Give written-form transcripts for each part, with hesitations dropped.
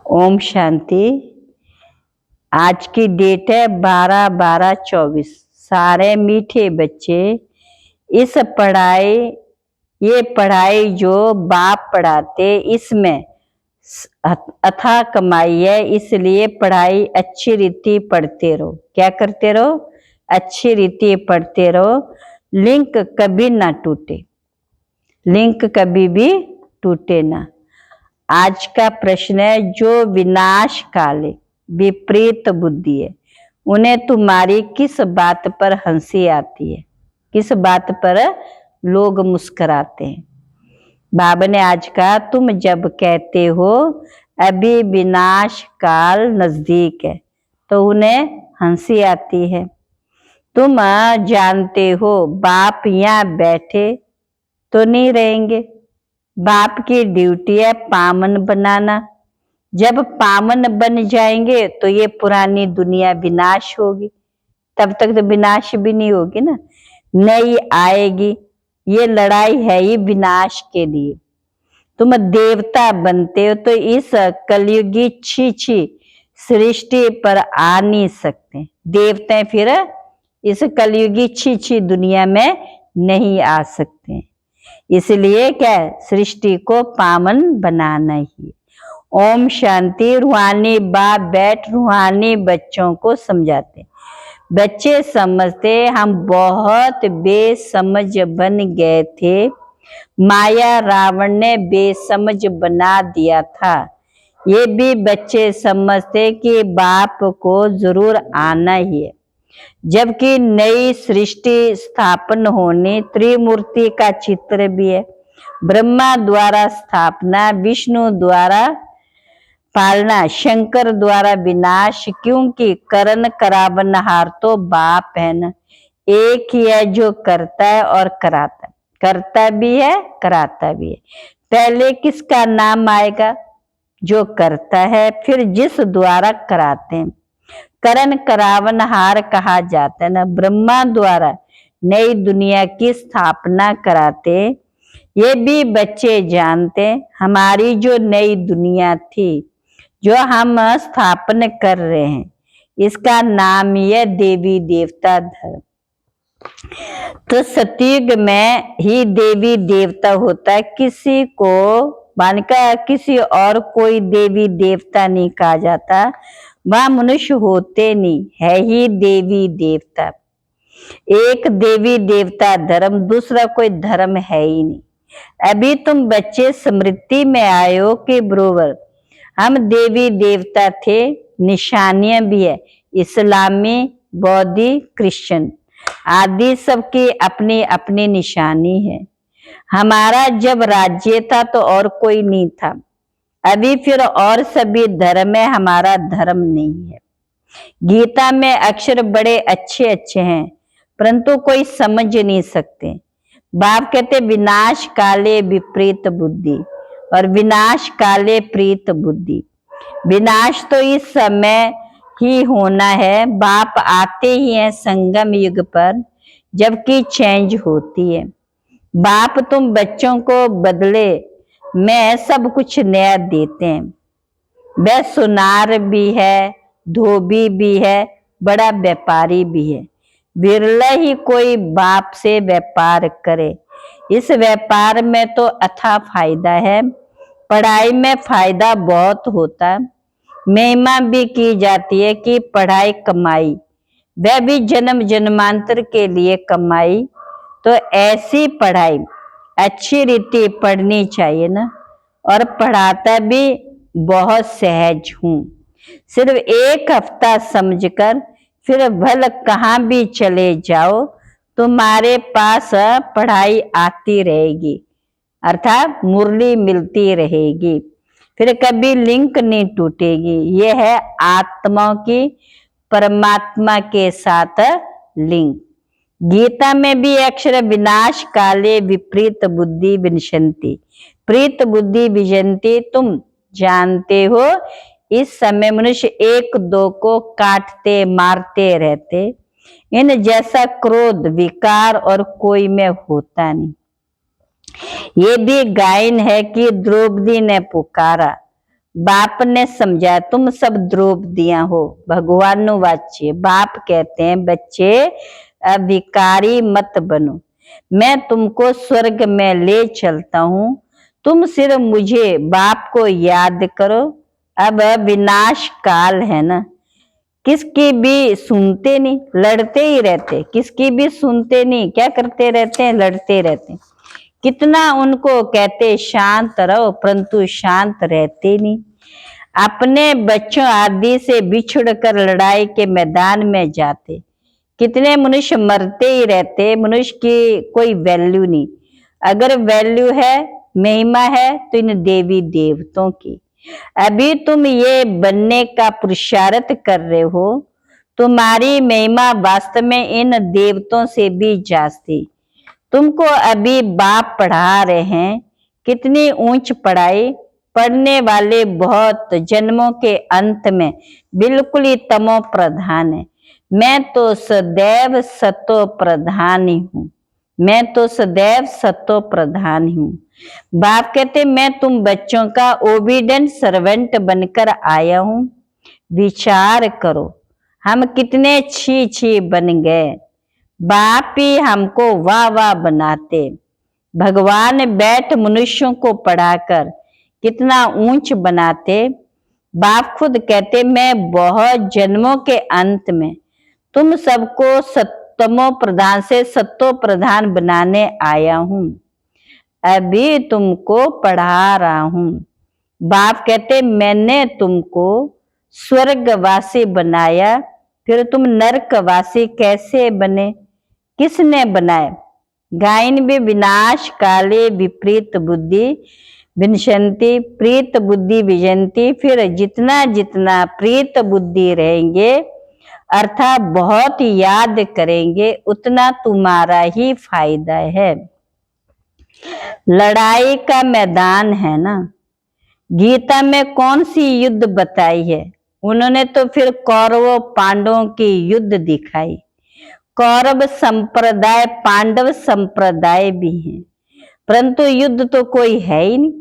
ओम शांति। आज की डेट है 12/12/24। सारे मीठे बच्चे इस ये पढ़ाई जो बाप पढ़ाते इसमें अथाह कमाई है, इसलिए पढ़ाई अच्छी रीति पढ़ते रहो। क्या करते रहो? अच्छी रीति पढ़ते रहो। लिंक कभी ना टूटे, लिंक कभी भी टूटे ना। आज का प्रश्न है, जो विनाश काले विपरीत बुद्धि है उन्हें तुम्हारी किस बात पर हंसी आती है? किस बात पर लोग मुस्कुराते हैं? बाबा ने आज कहा, तुम जब कहते हो अभी विनाश काल नजदीक है तो उन्हें हंसी आती है। तुम जानते हो बाप यहाँ बैठे तो नहीं रहेंगे। बाप की ड्यूटी है पावन बनाना। जब पावन बन जाएंगे तो ये पुरानी दुनिया विनाश होगी, तब तक तो विनाश भी नहीं होगी ना, नई आएगी। ये लड़ाई है ही विनाश के लिए। तुम देवता बनते हो तो इस कलयुगी छी सृष्टि पर आ नहीं सकते। देवता फिर इस कलयुगी छी दुनिया में नहीं आ सकते। इसलिए क्या है, सृष्टि को पावन बनाना ही। ओम शांति। रूहानी बाप बैठ रूहानी बच्चों को समझाते। बच्चे समझते हम बहुत बेसमझ बन गए थे, माया रावण ने बेसमझ बना दिया था। ये भी बच्चे समझते कि बाप को जरूर आना ही है। जबकि नई सृष्टि स्थापन होने त्रिमूर्ति का चित्र भी है। ब्रह्मा द्वारा स्थापना, विष्णु द्वारा पालना, शंकर द्वारा विनाश। क्योंकि करण करावनहार तो बाप है ना, एक ही है जो करता है और कराता है। करता भी है कराता भी है। पहले किसका नाम आएगा? जो करता है, फिर जिस द्वारा कराते हैं। करण करावनहार कहा जाता है ना। ब्रह्मा द्वारा नई दुनिया की स्थापना कराते। ये भी बच्चे जानते, हमारी जो नई दुनिया थी जो हम स्थापन कर रहे हैं, इसका नाम ही है देवी देवता धर्म। तो सतयुग में ही देवी देवता होता है। किसी को मानकर किसी और कोई देवी देवता नहीं कहा जाता। वह मनुष्य होते नहीं, है ही देवी देवता। एक देवी देवता धर्म, दूसरा कोई धर्म है ही नहीं। अभी तुम बच्चे स्मृति में आए हो कि बरोबर हम देवी देवता थे। निशानियां भी है, इस्लामी, बौद्धी, क्रिश्चियन आदि सबकी अपनी अपनी निशानी है। हमारा जब राज्य था तो और कोई नहीं था। अभी फिर और सभी धर्म है, हमारा धर्म नहीं है। गीता में अक्षर बड़े अच्छे अच्छे हैं, परंतु कोई समझ नहीं सकते। बाप कहते विनाश काले विपरीत बुद्धि और विनाश काले प्रीत बुद्धि। विनाश तो इस समय ही होना है। बाप आते ही हैं संगम युग पर, जबकि चेंज होती है। बाप तुम बच्चों को बदले में सब कुछ नया देते हैं। वह सुनार भी है, धोबी भी है, बड़ा व्यापारी भी है। बिरला ही कोई बाप से व्यापार करे। इस व्यापार में तो अथाह फायदा है। पढ़ाई में फायदा बहुत होता है। महिमा भी की जाती है कि पढ़ाई कमाई, वह भी जन्म जन्मांतर के लिए कमाई। तो ऐसी पढ़ाई अच्छी रीति पढ़नी चाहिए ना। और पढ़ाता भी बहुत सहज हूँ। सिर्फ एक हफ्ता समझकर फिर भल कहाँ भी चले जाओ, तुम्हारे पास पढ़ाई आती रहेगी, अर्थात मुरली मिलती रहेगी। फिर कभी लिंक नहीं टूटेगी। यह है आत्माओं की परमात्मा के साथ लिंक। गीता में भी अक्षर विनाश काले विपरीत बुद्धि विनशंति प्रीत बुद्धि विजंती। तुम जानते हो इस समय मनुष्य एक दो को काटते मारते रहते। इन जैसा क्रोध विकार और कोई में होता नहीं। ये भी गायन है कि द्रौपदी ने पुकारा, बाप ने समझा तुम सब द्रौपदियां हो। भगवान वाच्य बाप कहते हैं बच्चे अभिकारी मत बनो, मैं तुमको स्वर्ग में ले चलता हूं, तुम सिर्फ मुझे बाप को याद करो। अब विनाश काल है ना, किसकी भी सुनते नहीं, लड़ते ही रहते, किसकी भी सुनते नहीं, क्या करते रहते हैं, लड़ते रहते हैं। कितना उनको कहते शांत रहो, परंतु शांत रहते नहीं। अपने बच्चों आदि से बिछुड़ कर लड़ाई के मैदान में जाते। कितने मनुष्य मरते ही रहते, मनुष्य की कोई वैल्यू नहीं। अगर वैल्यू है, महिमा है तो इन देवी देवताओं की। अभी तुम ये बनने का पुरुषार्थ कर रहे हो, तुम्हारी महिमा वास्तव में इन देवताओं से भी जास्ती। तुमको अभी बाप पढ़ा रहे हैं, कितनी ऊंच पढ़ाई, पढ़ने वाले बहुत, जन्मों के अंत में बिल्कुल ही तमो प्रधान है। मैं तो सदैव सतो प्रधान ही हूँ, मैं तो सदैव सतो प्रधान ही हूँ। बाप कहते मैं तुम बच्चों का ओबीडेंट सर्वेंट बनकर आया हूँ। विचार करो हम कितने छी छी बन गए, बाप ही हमको वाह वाह बनाते। भगवान बैठ मनुष्यों को पढ़ाकर कितना ऊंच बनाते। बाप खुद कहते मैं बहुत जन्मों के अंत में तुम सबको सत्तमो प्रधान से सत्तो प्रधान बनाने आया हूं, अभी तुमको पढ़ा रहा हूं। बाप कहते मैंने तुमको स्वर्गवासी बनाया, फिर तुम नरकवासी कैसे बने, किसने बनाए। गायन भी विनाश काले विपरीत बुद्धि विनशंति प्रीत बुद्धि विजंती। फिर जितना जितना प्रीत बुद्धि रहेंगे अर्थात बहुत याद करेंगे, उतना तुम्हारा ही फायदा है। लड़ाई का मैदान है ना, गीता में कौन सी युद्ध बताई है, उन्होंने तो फिर कौरवों पांडवों की युद्ध दिखाई। कौरव संप्रदाय पांडव संप्रदाय भी हैं, परंतु युद्ध तो कोई है ही नहीं।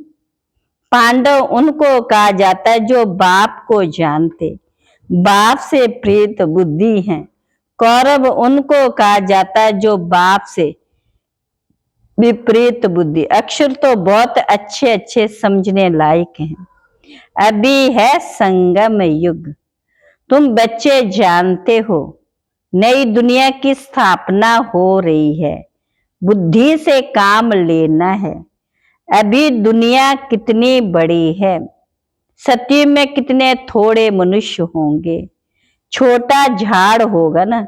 पांडव उनको कहा जाता है जो बाप को जानते, बाप से प्रीत बुद्धि है। कौरव उनको कहा जाता है जो बाप से विपरीत बुद्धि। अक्षर तो बहुत अच्छे अच्छे समझने लायक हैं। अभी है संगम युग, तुम बच्चे जानते हो नई दुनिया की स्थापना हो रही है, बुद्धि से काम लेना है। अभी दुनिया कितनी बड़ी है, सत्य में कितने थोड़े मनुष्य होंगे। छोटा झाड़ होगा ना,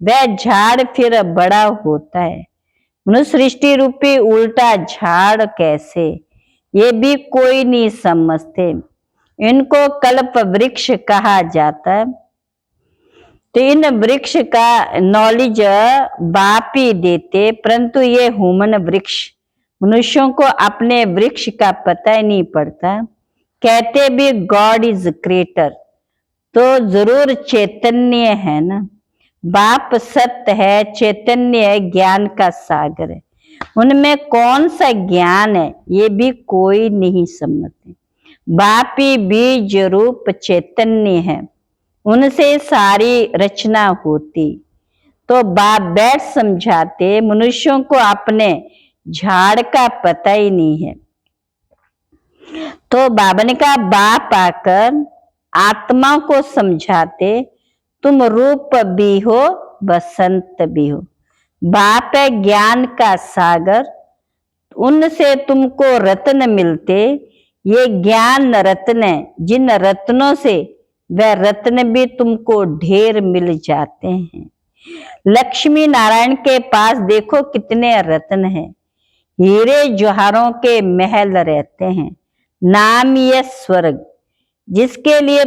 वह झाड़ फिर बड़ा होता है। मनुष्य सृष्टि रूपी उल्टा झाड़ कैसे, ये भी कोई नहीं समझते। इनको कल्प वृक्ष कहा जाता है। तो इन वृक्ष का नॉलेज बाप ही देते, परंतु ये ह्यूमन वृक्ष, मनुष्यों को अपने वृक्ष का पता ही नहीं पड़ता। कहते भी गॉड इज क्रिएटर, तो जरूर चैतन्य है ना। बाप सत्य है, चैतन्य है, ज्ञान का सागर है। उनमें कौन सा ज्ञान है ये भी कोई नहीं समझते। बाप ही बीज रूप चैतन्य है, उनसे सारी रचना होती। तो बाप बैठ समझाते, मनुष्यों को अपने झाड़ का पता ही नहीं है। तो बाबा ने कहा बाप आकर आत्मा को समझाते, तुम रूप भी हो बसंत भी हो। बाप है ज्ञान का सागर, उनसे तुमको रत्न मिलते। ये ज्ञान रत्न है, जिन रत्नों से वह रत्न भी तुमको ढेर मिल जाते हैं। लक्ष्मी नारायण के पास देखो कितने रत्न हैं, हीरे जवाहरों के महल रहते हैं। नाम ये स्वर्ग, जिसके लिए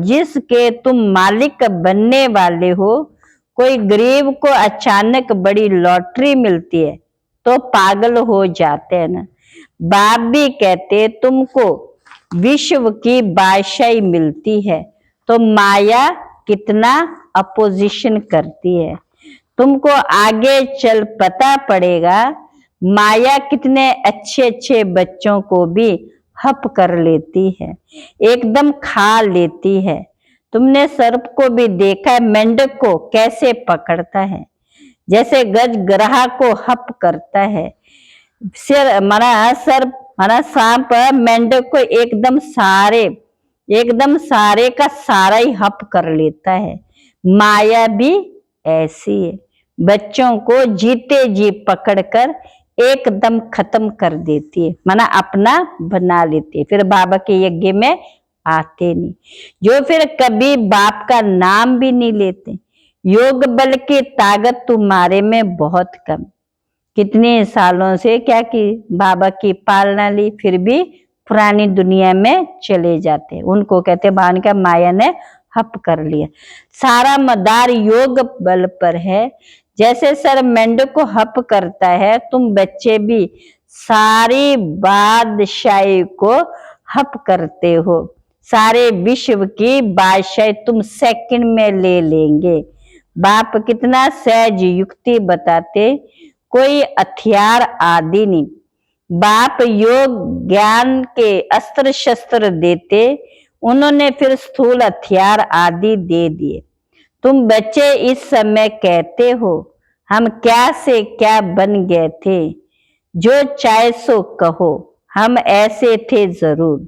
जिसके तुम मालिक बनने वाले हो। कोई गरीब को अचानक बड़ी लॉटरी मिलती है तो पागल हो जाते हैं ना। बाप भी कहते तुमको विश्व की बादशाही मिलती है तो माया कितना अपोजिशन करती है। तुमको आगे चल पता पड़ेगा माया कितने अच्छे अच्छे बच्चों को भी हप कर लेती है, एकदम खा लेती है। तुमने सर्प को भी देखा है, मेंढक को कैसे पकड़ता है, जैसे गज ग्राह को हप करता है। सिर माना सर्प माना सांप मेंढक को एकदम सारे का सारा ही हप कर लेता है। माया भी ऐसी है, बच्चों को जीते जी पकड़कर एकदम खत्म कर देती है, माना अपना बना लेती है, फिर बाबा के यज्ञ में आते नहीं, जो फिर कभी बाप का नाम भी नहीं लेते। योग बल की ताकत तुम्हारे में बहुत कम, कितने सालों से क्या की बाबा की पालना ली, फिर भी पुरानी दुनिया में चले जाते। उनको कहते भान का माया ने हप कर लिया। सारा मदार योग बल पर है, जैसे सर मेंढक को हप करता है, तुम बच्चे भी सारी बादशाही को हप करते हो। सारे विश्व की बादशाही तुम सेकंड में ले लेंगे। बाप कितना सहज युक्ति बताते, कोई हथियार आदि नहीं। बाप योग ज्ञान के अस्त्र शस्त्र देते, उन्होंने फिर स्थूल हथियार आदि दे दिए। तुम बच्चे इस समय कहते हो हम क्या से क्या बन गए थे, जो चाहे सो कहो, हम ऐसे थे जरूर।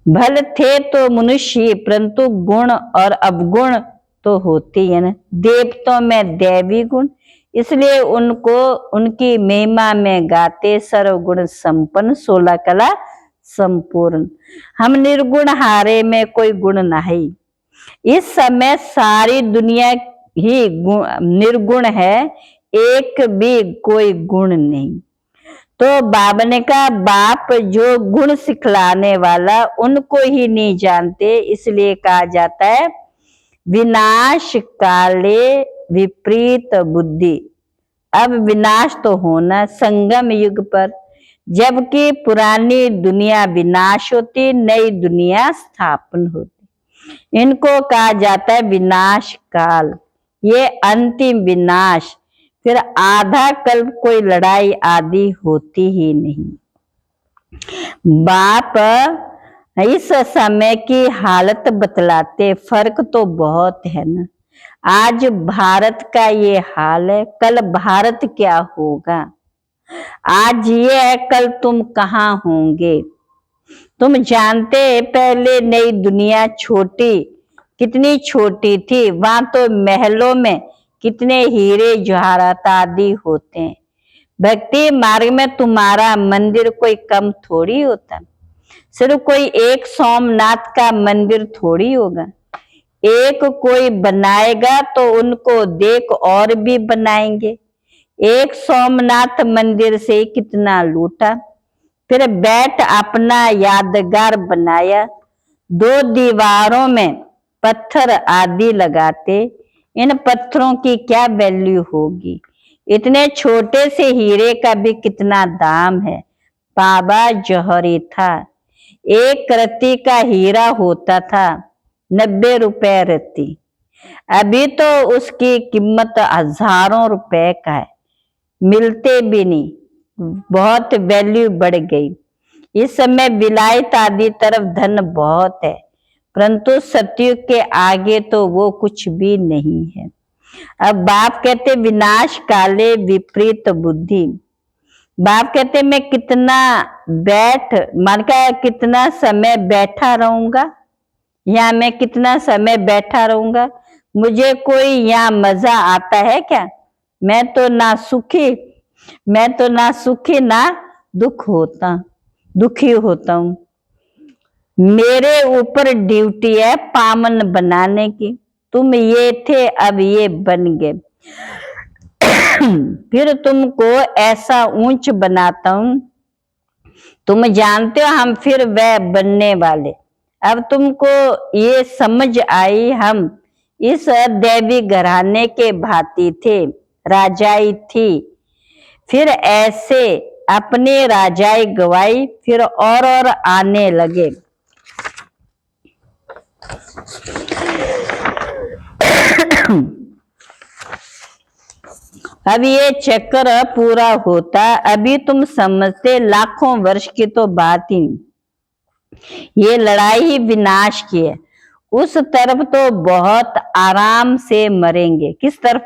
भल थे तो मनुष्य, परंतु गुण और अवगुण तो होते ही है ना। देवताओं में दैवी गुण, इसलिए उनको उनकी महिमा में गाते, सर्वगुण संपन्न 16 कला संपूर्ण। हम निर्गुण हारे में कोई गुण नहीं। इस समय सारी दुनिया ही निर्गुण है, एक भी कोई गुण नहीं। तो बाबा ने कहा बाप जो गुण सिखलाने वाला उनको ही नहीं जानते, इसलिए कहा जाता है विनाश काले विपरीत बुद्धि। अब विनाश तो होना संगम युग पर, जबकि पुरानी दुनिया विनाश होती, नई दुनिया स्थापन होती। इनको कहा जाता है विनाश काल, ये अंतिम विनाश, फिर आधा कल्प कोई लड़ाई आदि होती ही नहीं। बाप इस समय की हालत बतलाते, फर्क तो बहुत है ना। आज भारत का ये हाल है, कल भारत क्या होगा। आज ये है, कल तुम कहाँ होंगे। तुम जानते पहले नई दुनिया छोटी, कितनी छोटी थी, वहां तो महलों में कितने हीरे जवाहरात आदि होते हैं। भक्ति मार्ग में तुम्हारा मंदिर कोई कम थोड़ी होता, सिर्फ कोई एक सोमनाथ का मंदिर थोड़ी होगा। एक कोई बनाएगा तो उनको देख और भी बनाएंगे। एक सोमनाथ मंदिर से कितना लूटा, फिर बैठ अपना यादगार बनाया। 2 दीवारों में पत्थर आदि लगाते, इन पत्थरों की क्या वैल्यू होगी। इतने छोटे से हीरे का भी कितना दाम है। बाबा जौहरी था, 1 रत्ती का हीरा होता था 90 रुपए रत्ती, अभी तो उसकी कीमत हजारों रुपए का है, मिलते भी नहीं, बहुत वैल्यू बढ़ गई। इस समय विलायत आदि तरफ धन बहुत है, परंतु सतयुग के आगे तो वो कुछ भी नहीं है। अब बाप कहते विनाश काले विपरीत बुद्धि। बाप कहते मैं कितना मान का कितना समय बैठा रहूंगा, या मैं कितना समय बैठा रहूंगा, मुझे कोई यहाँ मजा आता है क्या। मैं तो ना सुखी ना दुखी होता हूँ। मेरे ऊपर ड्यूटी है पावन बनाने की। तुम ये थे, अब ये बन गए, फिर तुमको ऐसा ऊंच बनाता हूं, तुम जानते हो हम फिर वह बनने वाले। अब तुमको ये समझ आई, हम इस दैवी घराने के भांति थे, राजाई थी, फिर ऐसे अपने राजाई गवाई, फिर और आने लगे। अब ये चक्र पूरा होता, अभी तुम समझते लाखों वर्ष की तो बात ही नहीं, ये लड़ाई ही विनाश की है। उस तरफ तो बहुत आराम से मरेंगे, किस तरफ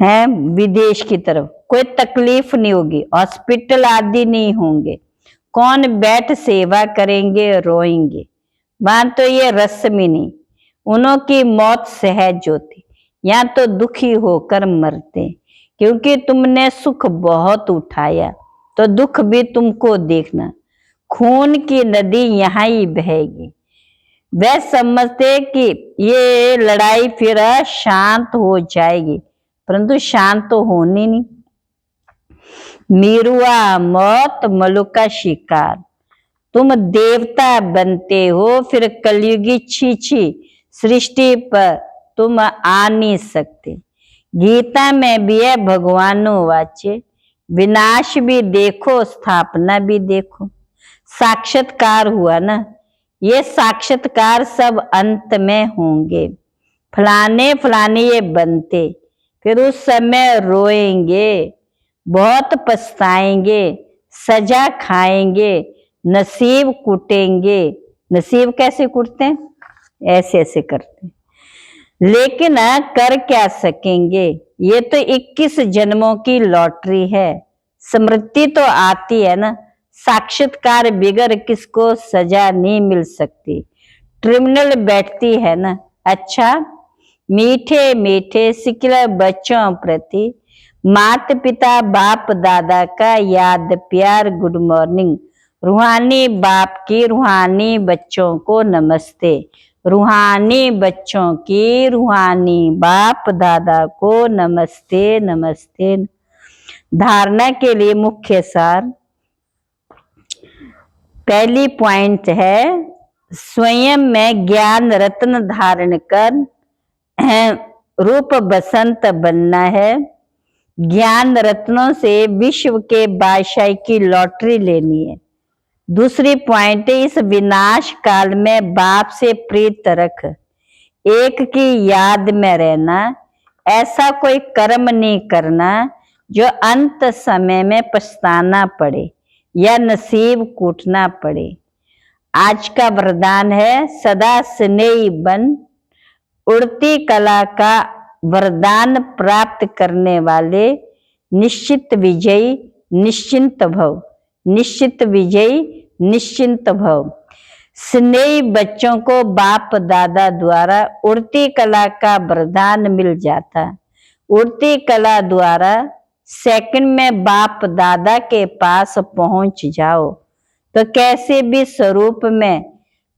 है? विदेश की तरफ। कोई तकलीफ नहीं होगी, हॉस्पिटल आदि नहीं होंगे, कौन बैठ सेवा करेंगे, रोएंगे। वहां तो ये रस्म ही नहीं, उन्हों की मौत सहज होती। यहाँ तो दुखी होकर मरते, क्योंकि तुमने सुख बहुत उठाया तो दुख भी तुमको देखना। खून की नदी यहाँ ही बहेगी। वह समझते कि ये लड़ाई फिर शांत हो जाएगी, परंतु शांत तो होनी नहीं। मीरुआ मौत, मलुका शिकार। तुम देवता बनते हो, फिर कलयुगी छी सृष्टि पर तुम आ नहीं सकते। गीता में भी है भगवानो वाच्य, विनाश भी देखो स्थापना भी देखो। साक्षात्कार हुआ ना, ये साक्षात्कार सब अंत में होंगे। फलाने फलाने ये बनते, फिर उस समय रोएंगे, बहुत पछताएंगे, सजा खाएंगे, नसीब कूटेंगे। नसीब कैसे कूटते हैं? ऐसे ऐसे करते हैं। लेकिन कर क्या सकेंगे? ये तो 21 जन्मों की लॉटरी है। स्मृति तो आती है ना, साक्षात्कार बिगर किसको सजा नहीं मिल सकती। ट्रिब्यूनल बैठती है ना। अच्छा, मीठे मीठे सिकल बच्चों प्रति माता पिता बाप दादा का याद प्यार गुड मॉर्निंग। रूहानी बाप की रूहानी बच्चों को नमस्ते। रूहानी बच्चों की रूहानी बाप दादा को नमस्ते नमस्ते। धारणा के लिए मुख्य सार, पहली पॉइंट है स्वयं में ज्ञान रत्न धारण कर रूप बसंत बनना है। ज्ञान रत्नों से विश्व के बादशाही की लॉटरी लेनी है। दूसरी पॉइंट है, इस विनाश काल में बाप से प्रीत रख, एक की याद में रहना। ऐसा कोई कर्म नहीं करना जो अंत समय में पछताना पड़े या नसीब कूटना पड़े। आज का वरदान है सदा स्नेही बन। उड़ती कला का वरदान प्राप्त करने वाले निश्चित विजयी निश्चिंत भव। निश्चित विजयी निश्चिंत भव। स्नेही बच्चों को बाप दादा द्वारा उड़ती कला का वरदान मिल जाता। उड़ती कला द्वारा सेकंड में बाप दादा के पास पहुंच जाओ तो कैसे भी स्वरूप में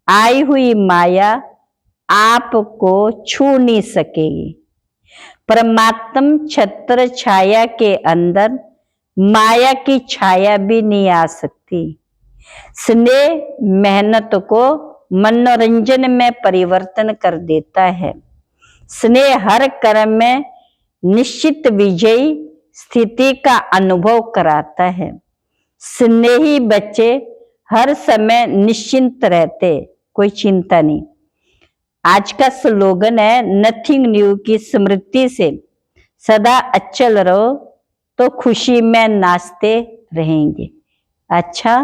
आई हुई माया आपको छू नहीं सकेगी। परमात्म छत्र छाया के अंदर माया की छाया भी नहीं आ सकती। स्नेह मेहनत को मनोरंजन में परिवर्तन कर देता है। स्नेह हर कर्म में निश्चित विजयी स्थिति का अनुभव कराता है। स्नेही बच्चे हर समय निश्चिंत रहते, कोई चिंता नहीं। आज का स्लोगन है नथिंग न्यू की स्मृति से सदा अचल रहो तो खुशी में नाचते रहेंगे। अच्छा,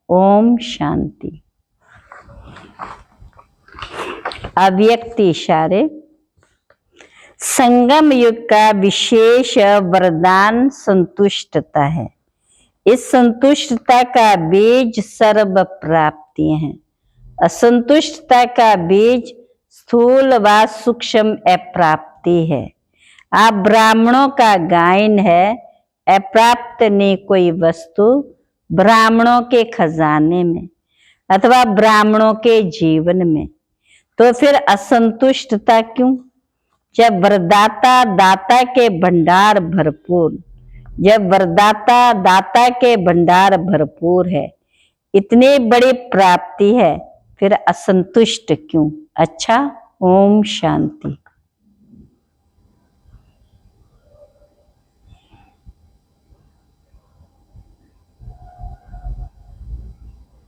ओम शांति। अव्यक्त इशारे। संगम युग का विशेष वरदान संतुष्टता है। इस संतुष्टता का बीज सर्व प्राप्ति है। असंतुष्टता का बीज स्थूल व सूक्ष्म अप्राप्ति है। आप ब्राह्मणों का गायन है, अप्राप्त नहीं कोई वस्तु ब्राह्मणों के खजाने में अथवा ब्राह्मणों के जीवन में, तो फिर असंतुष्टता क्यों? जब वरदाता दाता के भंडार भरपूर, जब वरदाता दाता के भंडार भरपूर है, इतनी बड़ी प्राप्ति है, फिर असंतुष्ट क्यों? अच्छा, ओम शांति।